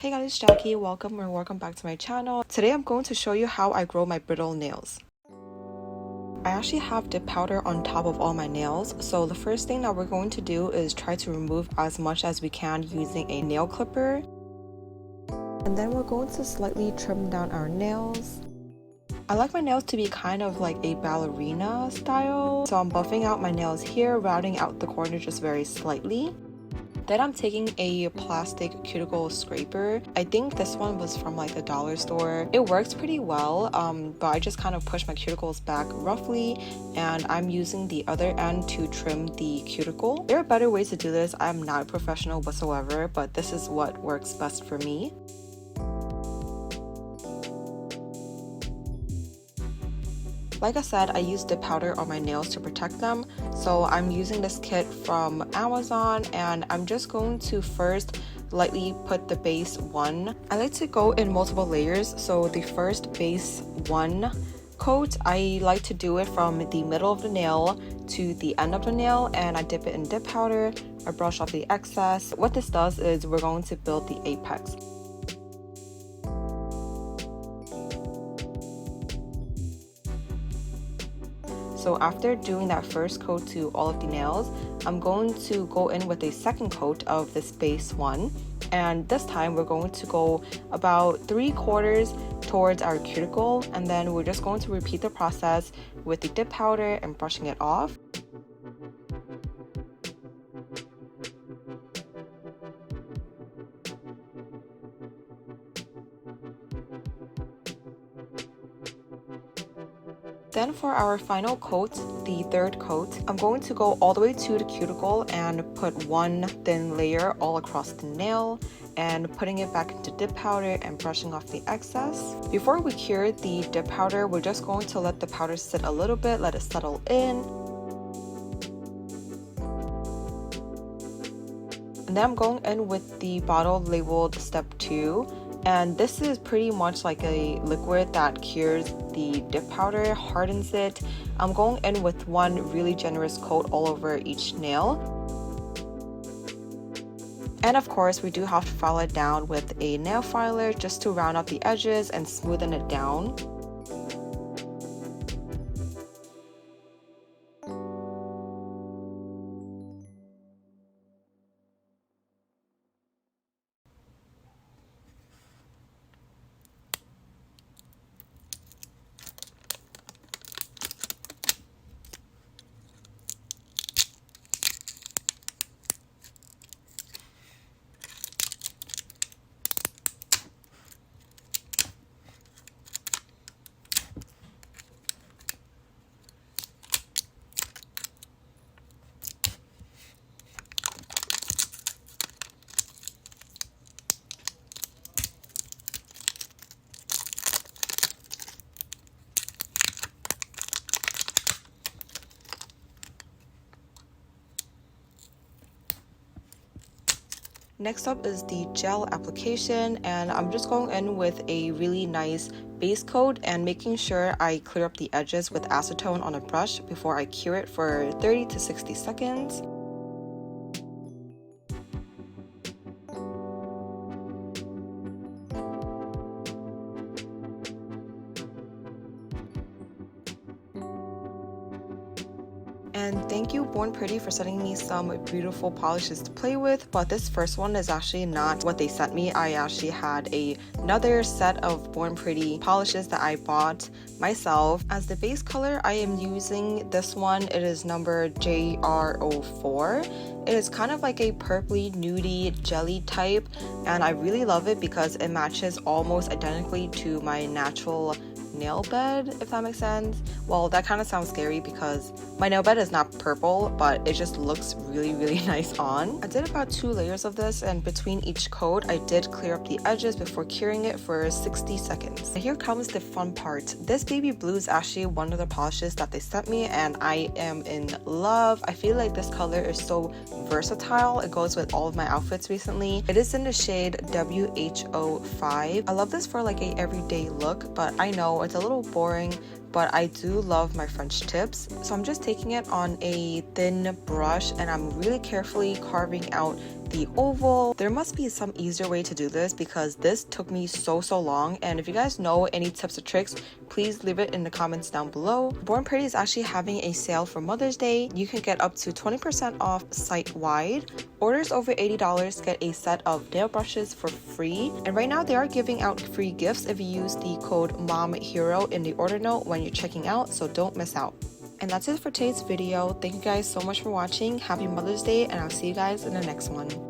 Hey guys, it's Jackie. Welcome back to my channel. Today I'm going to show you how I grow my brittle nails. I actually have dip powder on top of all my nails, so the first thing that we're going to do is try to remove as much as we can using a nail clipper. And then we're going to slightly trim down our nails. I like my nails to be kind of like a ballerina style, so I'm buffing out my nails here, rounding out the corner just very slightly. Then I'm taking a plastic cuticle scraper. I think this one was from like the dollar store. It works pretty well, but I just kind of push my cuticles back roughly, and I'm using the other end to trim the cuticle. There are better ways to do this. I'm not a professional whatsoever, but this is what works best for me. Like I said, I use dip powder on my nails to protect them, so I'm using this kit from Amazon, and I'm just going to first lightly put the base one. I like to go in multiple layers, so the first base one coat, I like to do it from the middle of the nail to the end of the nail, and I dip it in dip powder. I brush off the excess. What this does is we're going to build the apex. So after doing that first coat to all of the nails, I'm going to go in with a second coat of this base one. And this time we're going to go about 3/4 towards our cuticle, and then we're just going to repeat the process with the dip powder and brushing it off. Then for our final coat, the third coat, I'm going to go all the way to the cuticle and put one thin layer all across the nail and putting it back into dip powder and brushing off the excess. Before we cure the dip powder, we're just going to let the powder sit a little bit, let it settle in. And then I'm going in with the bottle labeled step 2. And this is pretty much like a liquid that cures the dip powder, hardens it. I'm going in with one really generous coat all over each nail. And of course, we do have to file it down with a nail filer just to round out the edges and smoothen it down. Next up is the gel application, and I'm just going in with a really nice base coat and making sure I clear up the edges with acetone on a brush before I cure it for 30 to 60 seconds. And thank you Born Pretty for sending me some beautiful polishes to play with, but this first one is actually not what they sent me. I actually had another set of Born Pretty polishes that I bought myself. As the base color, I am using this one. It is number JR04. It is kind of like a purpley nudie jelly type, and I really love it because it matches almost identically to my natural nail bed, if that makes sense. Well, that kind of sounds scary because my nail bed is not purple, but it just looks really nice on. I did about 2 layers of this, and between each coat I did clear up the edges before curing it for 60 seconds. And here comes the fun part. This baby blue is actually one of the polishes that they sent me, and I am in love. I feel like this color is so versatile. It goes with all of my outfits recently. It is in the shade WHO5. I love this for like a everyday look, but I know it's a little boring but I do love my French tips. So I'm just taking it on a thin brush and I'm really carefully carving out the oval. There must be some easier way to do this because this took me so long, and if you guys know any tips or tricks, please leave it in the comments down below. Born Pretty is actually having a sale for Mother's Day. You can get up to 20% off site-wide. Orders over $80 get a set of nail brushes for free, and right now they are giving out free gifts if you use the code MOMHERO in the order note when you're checking out, so don't miss out. And that's it for today's video. Thank you guys so much for watching. Happy Mother's Day, and I'll see you guys in the next one.